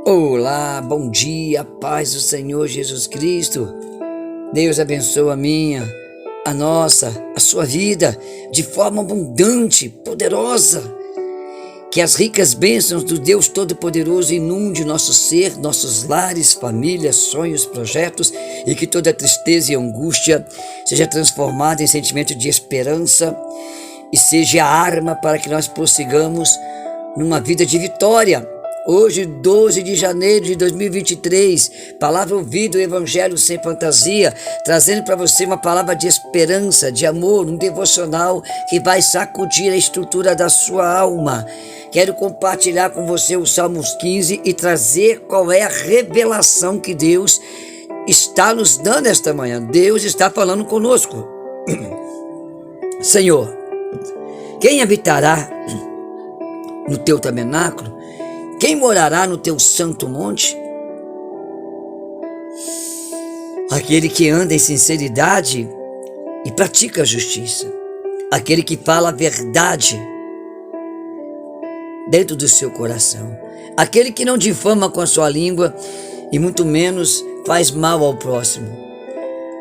Olá, bom dia, paz do Senhor Jesus Cristo. Deus abençoa a minha, a nossa, a sua vida de forma abundante, poderosa. Que as ricas bênçãos do Deus Todo-Poderoso inunde nosso ser, nossos lares, famílias, sonhos, projetos, e que toda tristeza e angústia seja transformada em sentimento de esperança e seja a arma para que nós prossigamos numa vida de vitória. Hoje, 12 de janeiro de 2023, palavra ouvida, o Evangelho sem fantasia, trazendo para você uma palavra de esperança, de amor, um devocional que vai sacudir a estrutura da sua alma. Quero compartilhar com você o Salmos 15 e trazer qual é a revelação que Deus está nos dando esta manhã. Deus está falando conosco. Senhor, quem habitará no teu tabernáculo? Quem morará no teu santo monte? Aquele que anda em sinceridade e pratica a justiça. Aquele que fala a verdade dentro do seu coração. Aquele que não difama com a sua língua e muito menos faz mal ao próximo.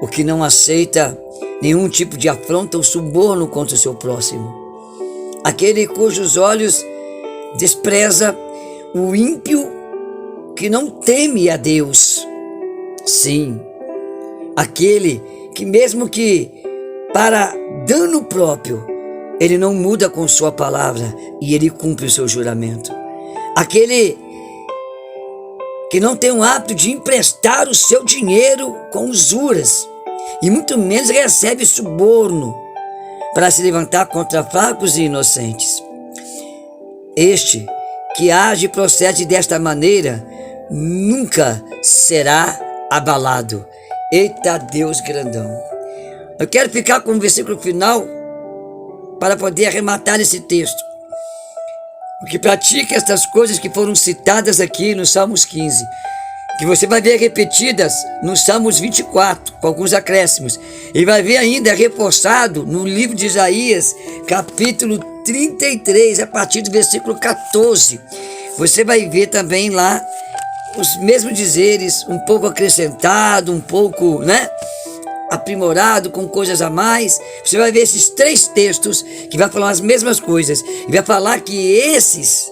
O que não aceita nenhum tipo de afronta ou suborno contra o seu próximo. Aquele cujos olhos despreza o ímpio que não teme a Deus. Sim, aquele que mesmo que para dano próprio, ele não muda com sua palavra e ele cumpre o seu juramento. Aquele que não tem o hábito de emprestar o seu dinheiro com usuras e muito menos recebe suborno para se levantar contra fracos e inocentes. Este que age e procede desta maneira, nunca será abalado. Eita Deus grandão. Eu quero ficar com o versículo final para poder arrematar esse texto. O que pratica estas coisas que foram citadas aqui no Salmos 15, que você vai ver repetidas no Salmos 24, com alguns acréscimos, e vai ver ainda reforçado no livro de Isaías, capítulo 33, a partir do versículo 14. Você vai ver também lá os mesmos dizeres, um pouco acrescentado, um pouco, aprimorado, com coisas a mais. Você vai ver esses três textos que vai falar as mesmas coisas. E vai falar que esses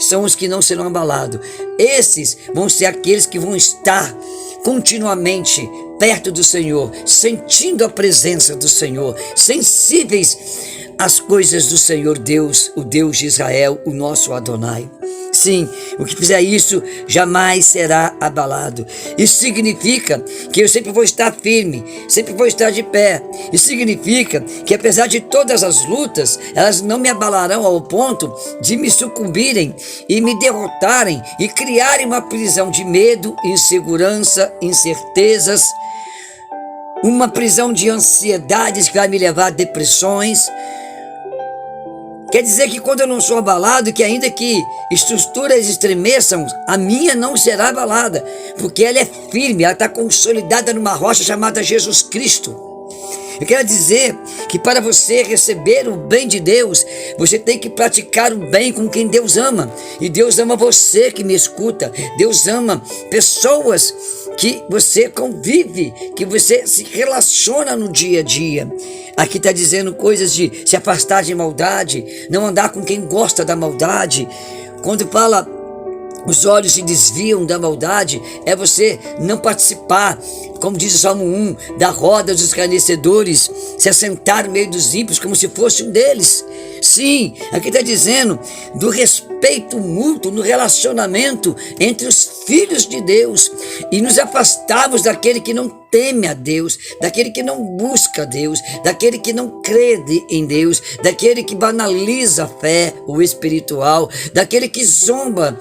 são os que não serão abalados. Esses vão ser aqueles que vão estar continuamente perto do Senhor, sentindo a presença do Senhor, sensíveis às coisas do Senhor Deus, o Deus de Israel, o nosso Adonai. Sim, o que fizer isso jamais será abalado. Isso significa que eu sempre vou estar firme, sempre vou estar de pé. Isso significa que apesar de todas as lutas, elas não me abalarão ao ponto de me sucumbirem e me derrotarem e criarem uma prisão de medo, insegurança, incertezas, uma prisão de ansiedades que vai me levar a depressões. Quer dizer que quando eu não sou abalado, que ainda que estruturas estremeçam, a minha não será abalada, porque ela é firme, ela está consolidada numa rocha chamada Jesus Cristo. Eu quero dizer que para você receber o bem de Deus, você tem que praticar o bem com quem Deus ama. E Deus ama você que me escuta. Deus ama pessoas que você convive, que você se relaciona no dia a dia. Aqui está dizendo coisas de se afastar de maldade, não andar com quem gosta da maldade. Quando fala os olhos se desviam da maldade, é você não participar, como diz o Salmo 1, da roda dos escarnecedores, se assentar no meio dos ímpios como se fosse um deles. Sim, aqui está dizendo do respeito mútuo no relacionamento entre os filhos de Deus e nos afastarmos daquele que não teme a Deus, daquele que não busca Deus, daquele que não crê em Deus, daquele que banaliza a fé, o espiritual, daquele que zomba,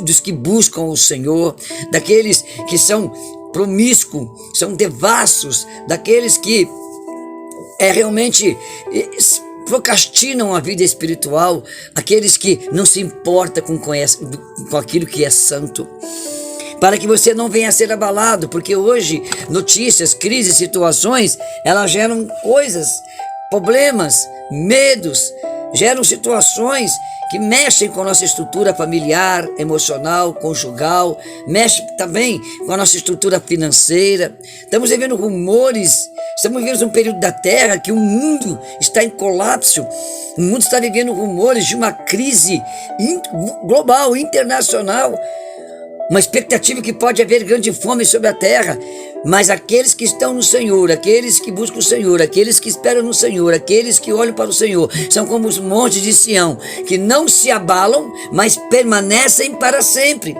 dos que buscam o Senhor, daqueles que são promíscuos, são devassos, daqueles que realmente procrastinam a vida espiritual, aqueles que não se importam com aquilo que é santo. Para que você não venha a ser abalado, porque hoje notícias, crises, situações, elas geram coisas, problemas, medos, geram situações que mexem com a nossa estrutura familiar, emocional, conjugal, mexe também com a nossa estrutura financeira. Estamos vivendo rumores, estamos vivendo um período da Terra que o mundo está em colapso, o mundo está vivendo rumores de uma crise global, internacional, uma expectativa que pode haver grande fome sobre a terra, mas aqueles que estão no Senhor, aqueles que buscam o Senhor, aqueles que esperam no Senhor, aqueles que olham para o Senhor, são como os montes de Sião, que não se abalam, mas permanecem para sempre.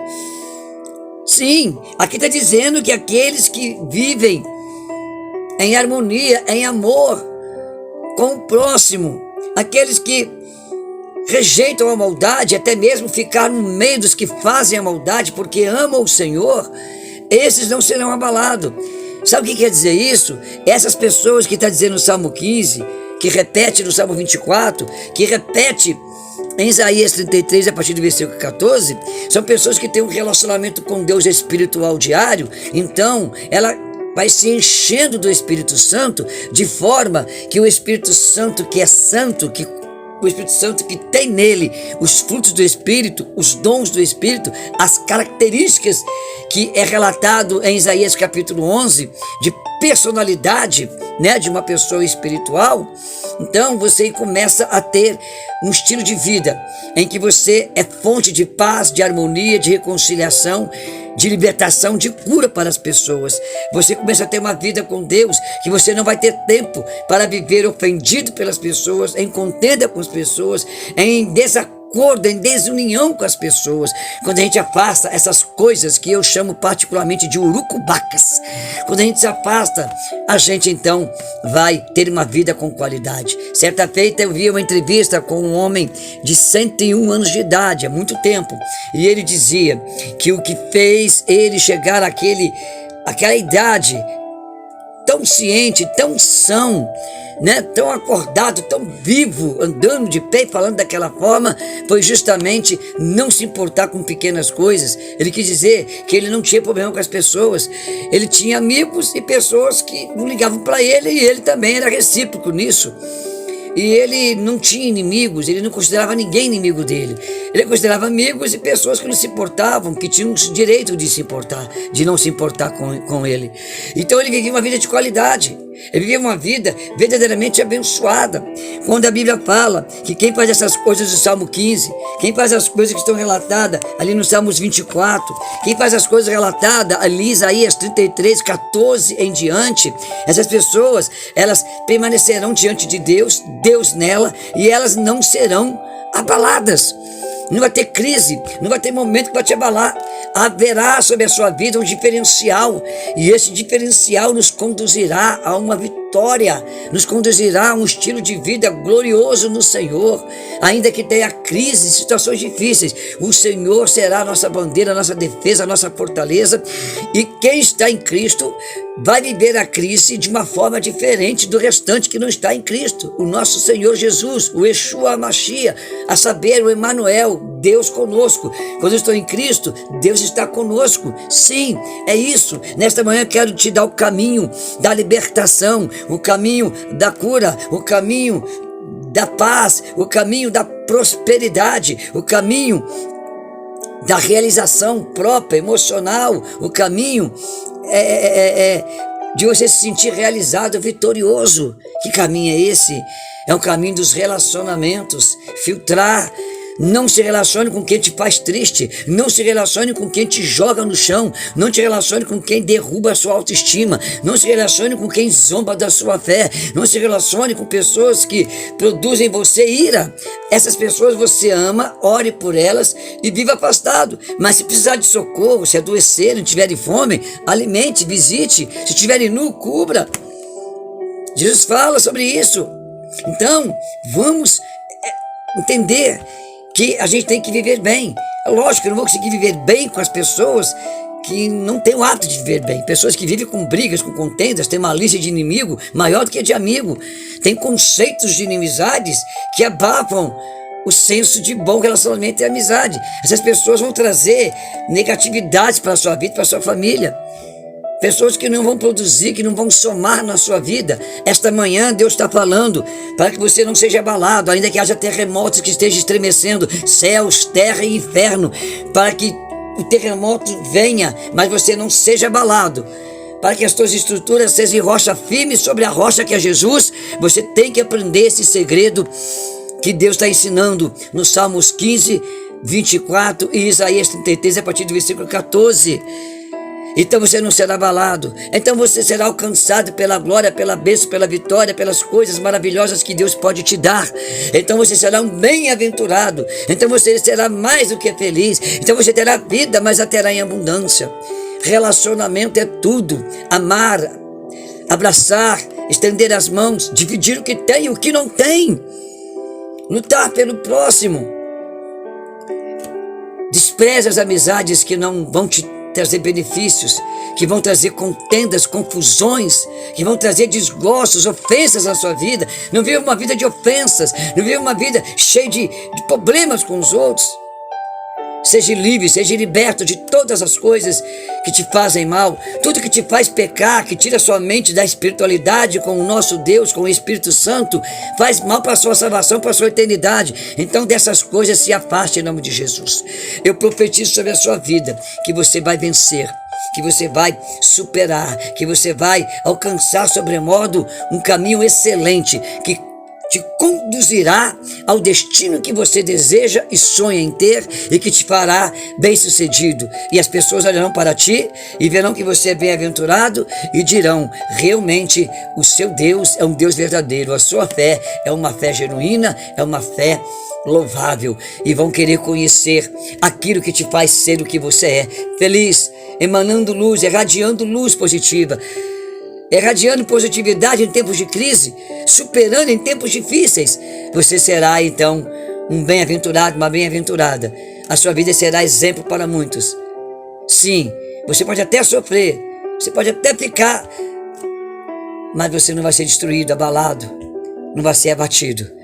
Sim, aqui está dizendo que aqueles que vivem em harmonia, em amor com o próximo, aqueles que rejeitam a maldade, até mesmo ficar no meio dos que fazem a maldade, porque amam o Senhor, esses não serão abalados. Sabe o que quer dizer isso? Essas pessoas que está dizendo no Salmo 15, que repete no Salmo 24, que repete em Isaías 33, a partir do versículo 14, são pessoas que têm um relacionamento com Deus espiritual diário, então ela vai se enchendo do Espírito Santo, de forma que o Espírito Santo, que é santo, que o Espírito Santo que tem nele os frutos do Espírito, os dons do Espírito, as características que é relatado em Isaías capítulo 11, de personalidade, né, de uma pessoa espiritual. Então você começa a ter um estilo de vida em que você é fonte de paz, de harmonia, de reconciliação, de libertação, de cura para as pessoas. Você começa a ter uma vida com Deus que você não vai ter tempo para viver ofendido pelas pessoas, em contenda com as pessoas, em desacordo, em desunião com as pessoas. Quando a gente afasta essas coisas que eu chamo particularmente de urucubacas, quando a gente se afasta, a gente então vai ter uma vida com qualidade. Certa feita eu vi uma entrevista com um homem de 101 anos de idade, há muito tempo, e ele dizia que o que fez ele chegar àquela idade tão ciente, tão são, né, tão acordado, tão vivo, andando de pé e falando daquela forma, foi justamente não se importar com pequenas coisas. Ele quis dizer que ele não tinha problema com as pessoas, ele tinha amigos e pessoas que não ligavam para ele, e ele também era recíproco nisso. E ele não tinha inimigos, ele não considerava ninguém inimigo dele. Ele considerava amigos e pessoas que não se importavam, que tinham o direito de se importar, de não se importar com ele. Então ele vivia uma vida de qualidade, ele vivia uma vida verdadeiramente abençoada. Quando a Bíblia fala que quem faz essas coisas do Salmo 15, quem faz as coisas que estão relatadas ali no Salmos 24, quem faz as coisas relatadas ali em Isaías 33, 14 em diante, essas pessoas, elas permanecerão diante de Deus, Deus nela, e elas não serão abaladas. Não vai ter crise, não vai ter momento que vai te abalar. Haverá sobre a sua vida um diferencial, e esse diferencial nos conduzirá a uma vitória, nos conduzirá a um estilo de vida glorioso no Senhor. Ainda que tenha crise, situações difíceis, o Senhor será a nossa bandeira, a nossa defesa, a nossa fortaleza, e quem está em Cristo vai viver a crise de uma forma diferente do restante que não está em Cristo. O nosso Senhor Jesus, o Yeshua Mashiach, a saber, o Emmanuel, Deus conosco. Quando eu estou em Cristo, Deus está conosco. Sim, é isso. Nesta manhã eu quero te dar o caminho da libertação, o caminho da cura, o caminho da paz, o caminho da prosperidade, o caminho da realização própria, emocional, o caminho de você se sentir realizado, vitorioso. Que caminho é esse? É o caminho dos relacionamentos. Filtrar. Não se relacione com quem te faz triste, não se relacione com quem te joga no chão, não te relacione com quem derruba a sua autoestima, não se relacione com quem zomba da sua fé, não se relacione com pessoas que produzem em você ira. Essas pessoas você ama, ore por elas e viva afastado. Mas se precisar de socorro, se adoecer, não tiver fome, alimente, visite. Se estiver nu, cubra. Jesus fala sobre isso. Então, vamos entender que a gente tem que viver bem. É lógico que eu não vou conseguir viver bem com as pessoas que não têm o hábito de viver bem. Pessoas que vivem com brigas, com contendas, têm uma lista de inimigo maior do que de amigo. Tem conceitos de inimizades que abafam o senso de bom relacionamento e amizade. Essas pessoas vão trazer negatividades para a sua vida, para a sua família. pessoas que não vão produzir, que não vão somar na sua vida. Esta manhã Deus está falando para que você não seja abalado, ainda que haja terremotos que estejam estremecendo céus, terra e inferno, para que o terremoto venha, mas você não seja abalado, para que as suas estruturas sejam rocha firme sobre a rocha que é Jesus. Você tem que aprender esse segredo que Deus está ensinando nos Salmos 15, 24 e Isaías 33, a partir do versículo 14. Então você não será abalado, então você será alcançado pela glória, pela bênção, pela vitória, pelas coisas maravilhosas que Deus pode te dar. Então você será um bem-aventurado, então você será mais do que feliz, então você terá vida, mas a terá em abundância. Relacionamento é tudo: amar, abraçar, estender as mãos, dividir o que tem e o que não tem, lutar pelo próximo. Despreze as amizades que não vão te trazer benefícios, que vão trazer contendas, confusões, que vão trazer desgostos, ofensas na sua vida. Não viva uma vida de ofensas, não viva uma vida cheia de problemas com os outros. Seja livre, seja liberto de todas as coisas que te fazem mal, tudo que te faz pecar, que tira sua mente da espiritualidade com o nosso Deus, com o Espírito Santo, faz mal para a sua salvação, para a sua eternidade. Então dessas coisas se afaste em nome de Jesus. Eu profetizo sobre a sua vida que você vai vencer, que você vai superar, que você vai alcançar sobremodo um caminho excelente, que te conduzirá ao destino que você deseja e sonha em ter, e que te fará bem-sucedido. E as pessoas olharão para ti e verão que você é bem-aventurado e dirão: realmente o seu Deus é um Deus verdadeiro, a sua fé é uma fé genuína, é uma fé louvável, e vão querer conhecer aquilo que te faz ser o que você é, feliz, emanando luz, irradiando luz positiva, irradiando positividade em tempos de crise, superando em tempos difíceis. Você será então um bem-aventurado, uma bem-aventurada. A sua vida será exemplo para muitos. Sim, você pode até sofrer, você pode até ficar, mas você não vai ser destruído, abalado, não vai ser abatido.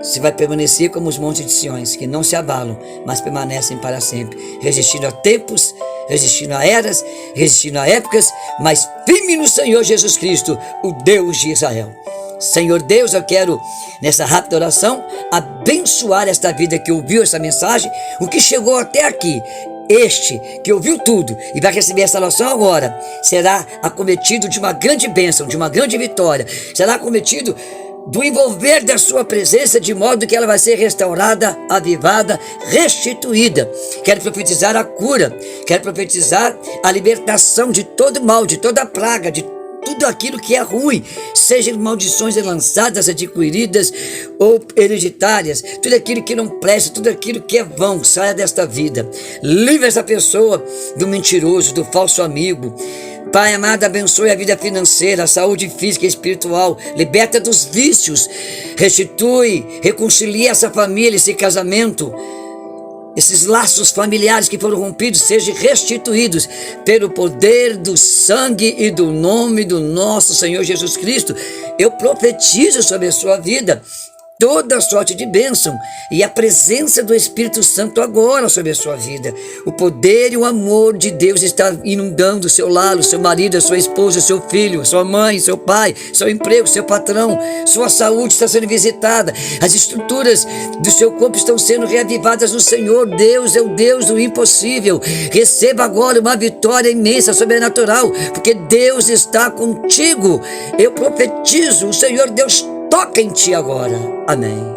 Você vai permanecer como os montes de Siões, que não se abalam, mas permanecem para sempre, resistindo a tempos, resistindo a eras, resistindo a épocas, mas firme no Senhor Jesus Cristo, o Deus de Israel. Senhor Deus, eu quero, nessa rápida oração, abençoar esta vida que ouviu essa mensagem, o que chegou até aqui. Este que ouviu tudo e vai receber essa oração agora, será acometido de uma grande bênção, de uma grande vitória, será acometido do envolver da sua presença, de modo que ela vai ser restaurada, avivada, restituída. Quero profetizar a cura, quero profetizar a libertação de todo mal, de toda praga, de tudo aquilo que é ruim, sejam maldições lançadas, adquiridas ou hereditárias, tudo aquilo que não presta, tudo aquilo que é vão, saia desta vida. Livre essa pessoa do mentiroso, do falso amigo. Pai amado, abençoe a vida financeira, a saúde física e espiritual, liberta dos vícios, restitui, reconcilia essa família, esse casamento, esses laços familiares que foram rompidos, sejam restituídos pelo poder do sangue e do nome do nosso Senhor Jesus Cristo. Eu profetizo sobre a sua vida toda sorte de bênção e a presença do Espírito Santo agora sobre a sua vida. O poder e o amor de Deus está inundando o seu lar, o seu marido, a sua esposa, o seu filho, sua mãe, seu pai, seu emprego, seu patrão. Sua saúde está sendo visitada, as estruturas do seu corpo estão sendo reavivadas no Senhor. Deus é o Deus do impossível. Receba agora uma vitória imensa, sobrenatural, porque Deus está contigo. Eu profetizo, o Senhor Deus toca em ti agora. Amém.